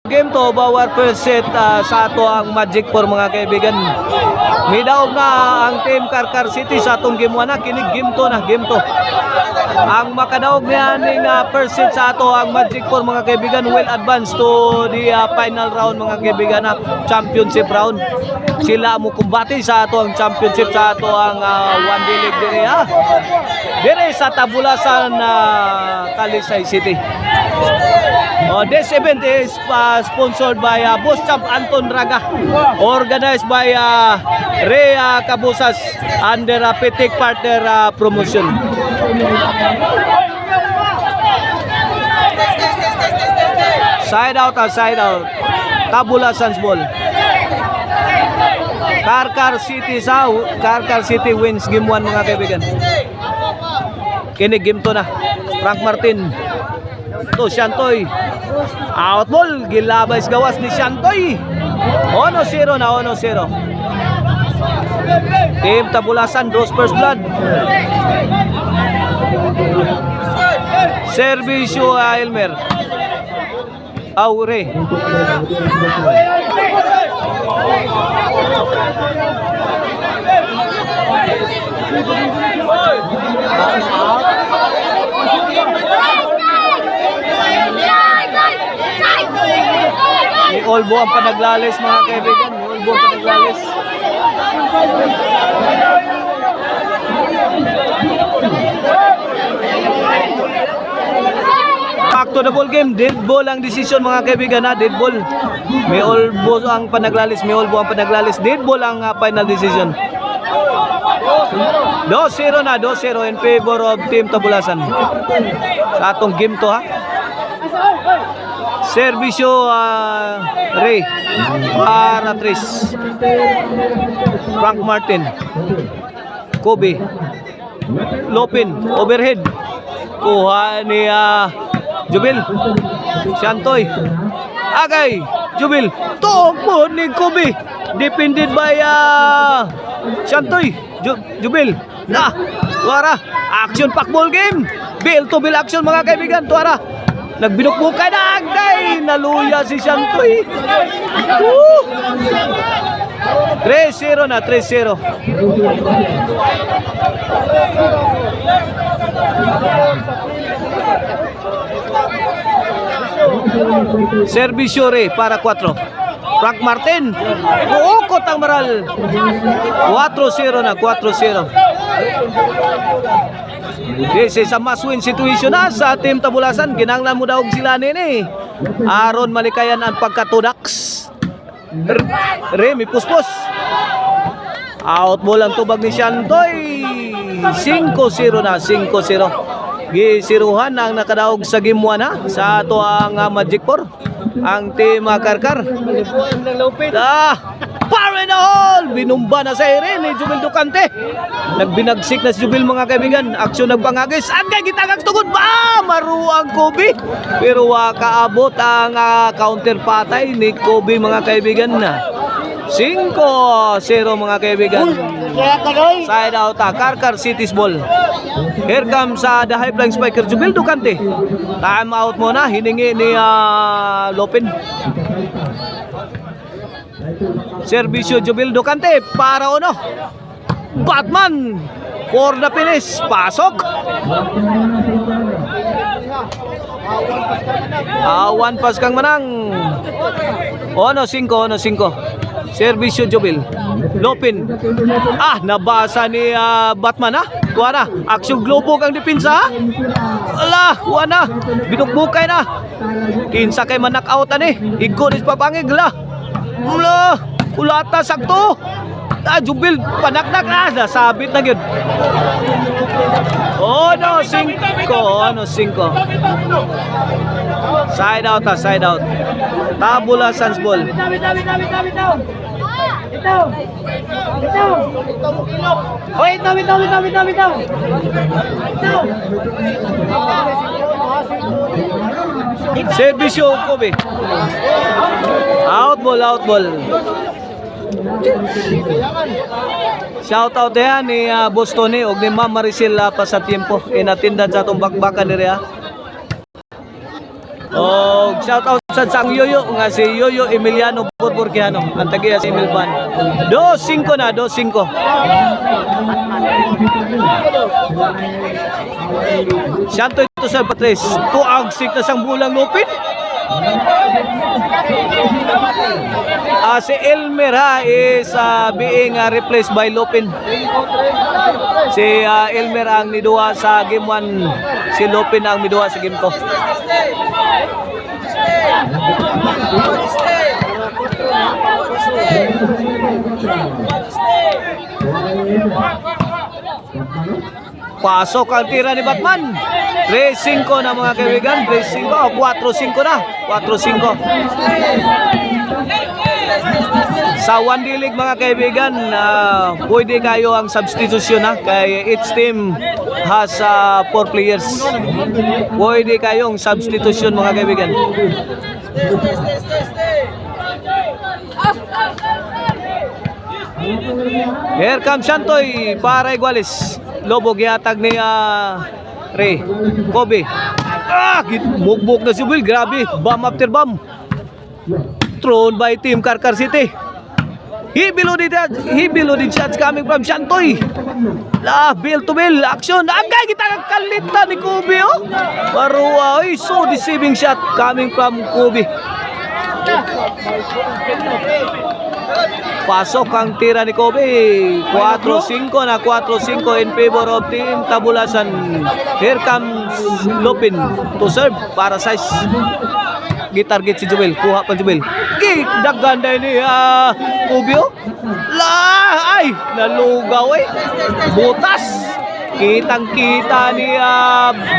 Game to, bawat first set sa ato ang Magic for mga kaibigan. Midaog na ang team Karkar City sa atong game 1 na. Kinig game to na, game to. Ang makadaog niya ning first set sa ato ang Magic for mga kaibigan will advance to the final round mga kaibigan na championship round. Sila mo kumbati sa ato ang championship sa ato ang one day league dire ha. Dire sa Tabulasan Talisay City. This event is sponsored by Boss Champ Anton Raga, organized by Ray Cabusas under Pitik Partner Promotion. Side out, side out. Tabulasan's ball. Karkar City wins game 1 mga kaibigan. Kini game to na. Frank Martin. To Shantoy. Out ball, gilabay gawas ni Shantoy. 1-0 na, 1-0. Team Tabulasan draws first blood. Servisyo Elmer. Aure. Ni Olbo ang panaglalis mga kaibigan. Ni Olbo ang panaglalis. Back to the ball game. Dead ball ang decision mga kaibigan na. Dead ball. May Olbo ang panaglalis. May Olbo ang panaglalis. Dead ball ang final decision. 2-0 na. 2-0 in favor of Team Tabulasan. Sa atong game to ha. Servisyo Ray para Tris. Frank Martin. Kobe. Lopin. Overhead. Kuha ni Jubil. Shantoy. Agay. Jubil. Tuog po ni Kobe. Defended by Shantoy. Jubil. Tuara. Action pack ball game. Bill to bill action mga kaibigan. Tuara. Nagbinukbukay na agay. Naluya si Shantoy. 3-0 na. 3-0. Servisyo Ray para 4. Frank Martin. Uukot ang maral. 4-0 na. 4-0. This is a must-win situation na sa Team Tabulasan. Kinanglan mo daw sila nini. Aaron malikayan ang pagkatudaks. Remy puspos. Out ball ang tubag ni Shantoy. 5-0 na. 5-0. Gisiruhan ang nakadaog sa game 1 na sa ato ang Magic 4. Ang Team Karkar. Para in the hole! Binumba na sa ere ni Jubil Ducante. Nagbinagsik na si Jubil mga kaibigan. Aksyon nagpangagis. Agay gitagag tugod ba? Maruang Kobe. Pero kaabot ang counter patay ni Kobe mga kaibigan na. 5-0 mga kaibigan. Side out Karkar City's ball. Here comes the high flying spiker Jubil Ducante. Time out muna. Hiningi ni Lopin. Servisyo Jubil Ducante para Batman for the finish. Pasok. One pass kang manang. 1-5. Servisyo Jubil. Lopin. Nabasa ni Batman Kuha na. Aksyon globo kang depensa. Kuha na. Binukbukay na. Kinsa kay manak-out Igonis papangig Ulata sakto. Jubil panaknak nasabit na gyud. 5. Side out. Tabulasan's ball. Servisyo Kobe. Out ball. Shout out yan ni Boss Tony o ni Ma'am Maricel Pasatiempo inatindan sa itong bakbakan nila. Shout out Sang Yoyo nga si Yoyo Emiliano Burburquiano ang tagiya sa Emilban. 2-5 na, 2-5. Santo ito sa Patres. Tuagsik na sang bulang lupin. Si Elmer is being replaced by Lupin. Si Elmer ang niduwa sa game 1. Si Lupin ang niduwa sa game 2. Pasok ang tira ni Batman. 3-5 na mga kaibigan. 3-5 o 4-5 na. 4-5. Sa one D-League mga kaibigan, pwede kayo ang substitution kay each team has 4 players. Pwede kayong substitution mga kaibigan. Here comes Santoy para Iguales. Lobo gihatag ni Ray Kobe. Mugbok na si Will. Grabe, bomb after bomb. Thrown by Team Karkar City. He below the shots coming from Santoy. Bill to Bill action. Agay kita kalita ni Kobe Barua, so deceiving shot coming from Kobe. Pasok ang tira ni Kobe. 4-5 na, 4-5 in favor of Team Tabulasan. Here comes Lupin to serve para size. Gitarget si Jubel. Kuha pa Jubel. Daganda ni Kobe. Ay, nalugaw butas. Kitang-kita ni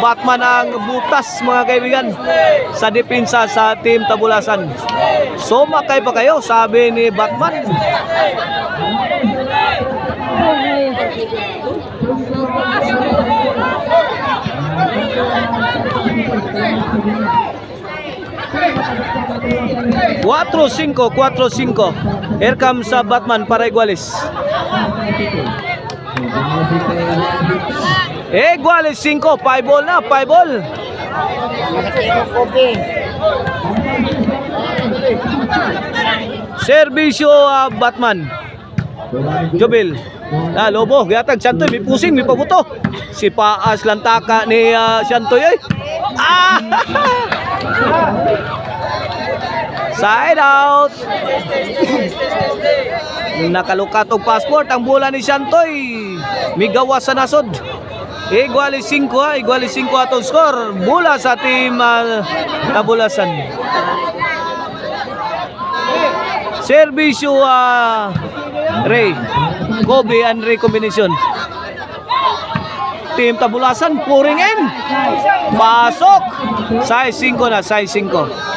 Batman ang butas mga kaibigan sa depensa sa Team Tabulasan. Sumakay pa kayo, sabi ni Batman. Cuatro cinco. Here comes Batman para Iguales. Iguales 5, 5 ball na, 5 ball. Servisyo Batman. Jobil. Lobo, gatag Santoy, may pusing, may pabuto. Si Paas lantaka ni Santoy. Side out. Nakalukat og passport ang bola ni Santoy. Migawa sa nasod. Iguales 5 atong score. Bola sa Team Tabulasan. Servisyo Ray Kobe and Ray combination. Team Tabulasan pouring in. Pasok. Size 5 na, size 5.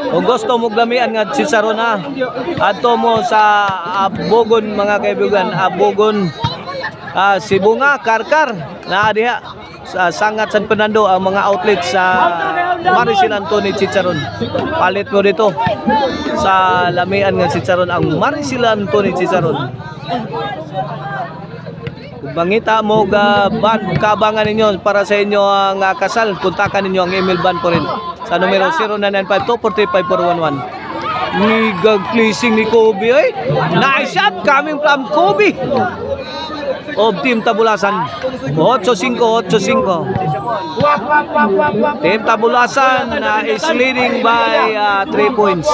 Kung gusto mo glamian nga Chicharon adto mo sa Abogon mga kaibigan. Abogon Sibunga, Karkar na diha sa Sangat San Fernando ang mga outlets sa Maricel Antony Chicharon. Palit mo dito sa lamian nga Chicharon ang Maricel Antony Chicharon. Bangita mo kabangan ninyo para sa inyo ang kasal, kontakan ninyo ang email ban po rin sa numero 0992-435-411. Nigag pleasing ni Kobe Nice shot coming from Kobe of Team Tabulasan. 8-5. Team Tabulasan is leading by 3 points.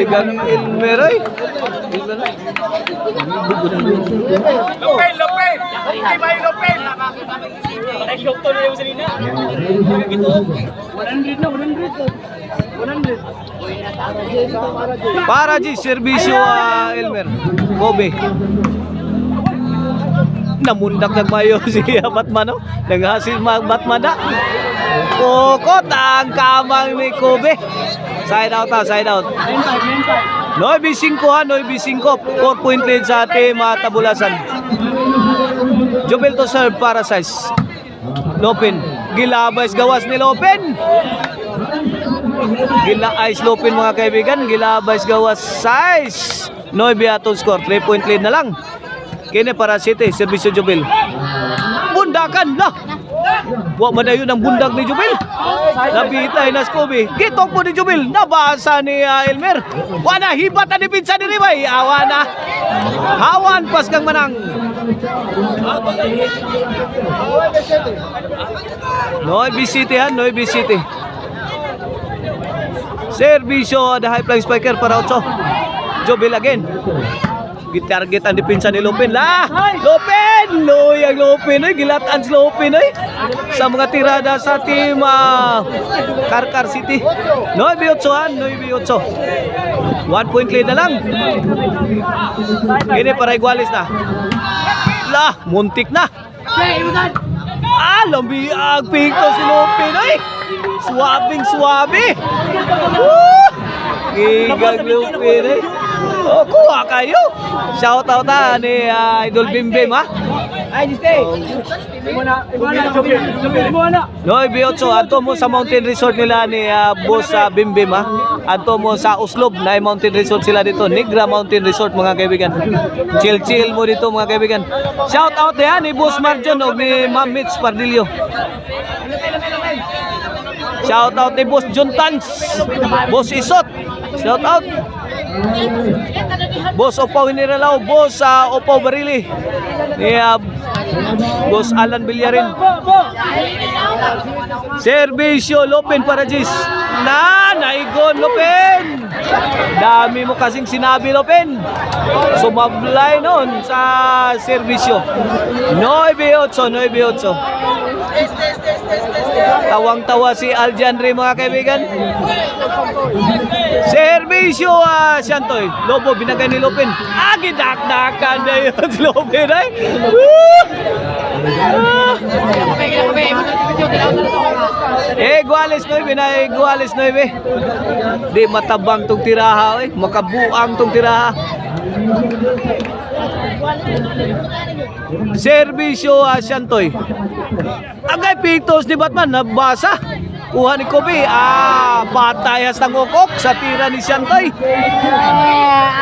Gang Elmeray. Lopel. Lopel. Nag-shot na yung salina. Ito. 100 na, 100. Para G, servisyo Elmer. Kobe. Namundak nagmayo si Batman naghasil Batman Kokot ang kamang ni Kobe. Side out. 9-5 4 point lead sa Team Tabulasan. Jubel to serve para size. Lopin. Gilabay gawas ni Lopin. Gila-ice Lopin mga kaibigan. Gilabay gawas size. 9 atong score. 3-point lead na lang. Kini para City. Servisyo Jubil. Bundakan lah. Wa madayon ang bundak ni Jubil. Nabitay na Scooby. Gitok po ni Jubil. Nabasa ni Elmer. Wana hibat na dipinsa ni Ribay. Awan na. Hawan pas kang manang. Noy City ha. Noy City. Servisyo the high flying spiker para 8. Jubil again. Gitarget ang dipinsa ni Lopin lah. Lopin! Loy ang Lopin ay gilatan si Lopin ay sa mga tirada sa team Karkar City. 9-8 1 point lead na lang. Ini para igualis na. Lah, muntik na. Lambi ang pinto si Lopin ay. Suwabing-suwabi. Gigang Lopin ay. Oh, kuha kayo. Shout out ni Idol Bimbim ha. Ay, stay. Noy Biotso, ato mo sa mountain resort nila ni Boss Bimbim ha. Ato mo sa Uslob na mountain resort sila dito. Negra Mountain Resort mga kaibigan. Chill mo dito mga kaibigan. Shout out ni Boss Marjon o ni Ma'am Mitch Pardillo. Shout out ni Boss John Tans. Boss Isot. Shout out. Boss Opaw Hiniralaw, Boss Opaw Barili, Boss Alan Villarin. Servisyo Lopin para Gis. Naigon Lopin. Dami mo kasing sinabi Lopin. Sumablay noon sa servisyo. 9-8. Tawang-tawa si Aljanre mga kaibigan. Servisyo Siantoy. Lobo binagay ni Lopin. Gidak-dakan na yun si Lopin ay. Guales 9 na Guales 9. Di matabang tong tiraha eh. Makabuang tong tiraha. Servisyo Siantoy. Agay pitos ni Batman nabasa. Kuha ni Kobe. Patayas ng ukok sa tira ni Siantoy.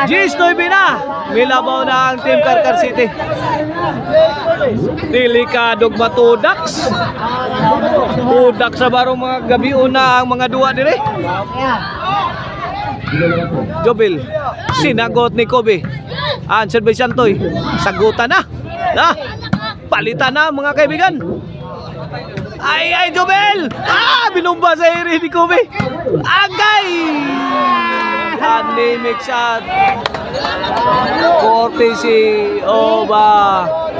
Gis 9 na. Milabaw na ang Team Karkar City. Delikadog matudaks. Tudak sa barong mga gabi una ang mga duwa dire. Jobil. Sinagot ni Kobe. Answer by Siantoy. Sagutan na. Palitan na mga kaibigan. Ay, Jobel! Binumba sa iri ni Kobe. Agay! Anemic shot. Courtesy of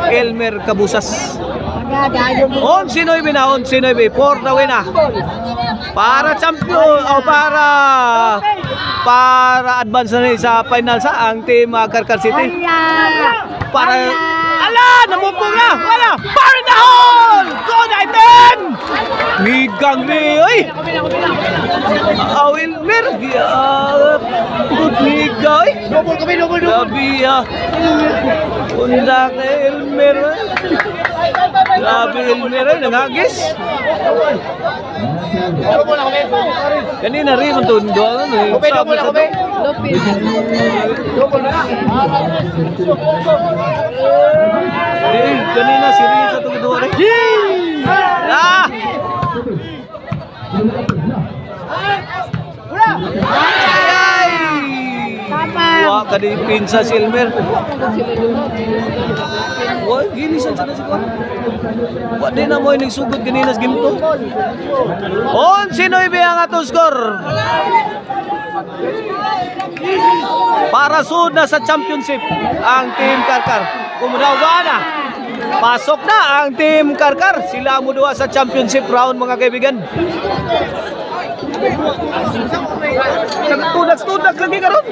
Elmer Cabusas. 11-9 na, 11-9. 4 na win na. Para champion o para advance na rin sa final sa ang team Karkar City. Para namupong na. Wala. Para na hole. Go United. Migang ni oy. Wilmer. Good miga oy. Double. Gabi Unda kay Elmer. Grabe Elmer ay nangagis. Kanina rin ang tundo. Double na. Kanina si Rin sa tungdo rin. Wah, kadi pinsa si Elmer. Wah, gini sa sana si Kwan. Wah, di na mo ining sugod kanina sa game to. 11-9 ang atong score. Para sud na sa championship ang Team Karkar. Kumudawa na. Pasok na ang Team Karkar. Sila mo duwa sa championship round mga kaibigan. Tudak lagi karon.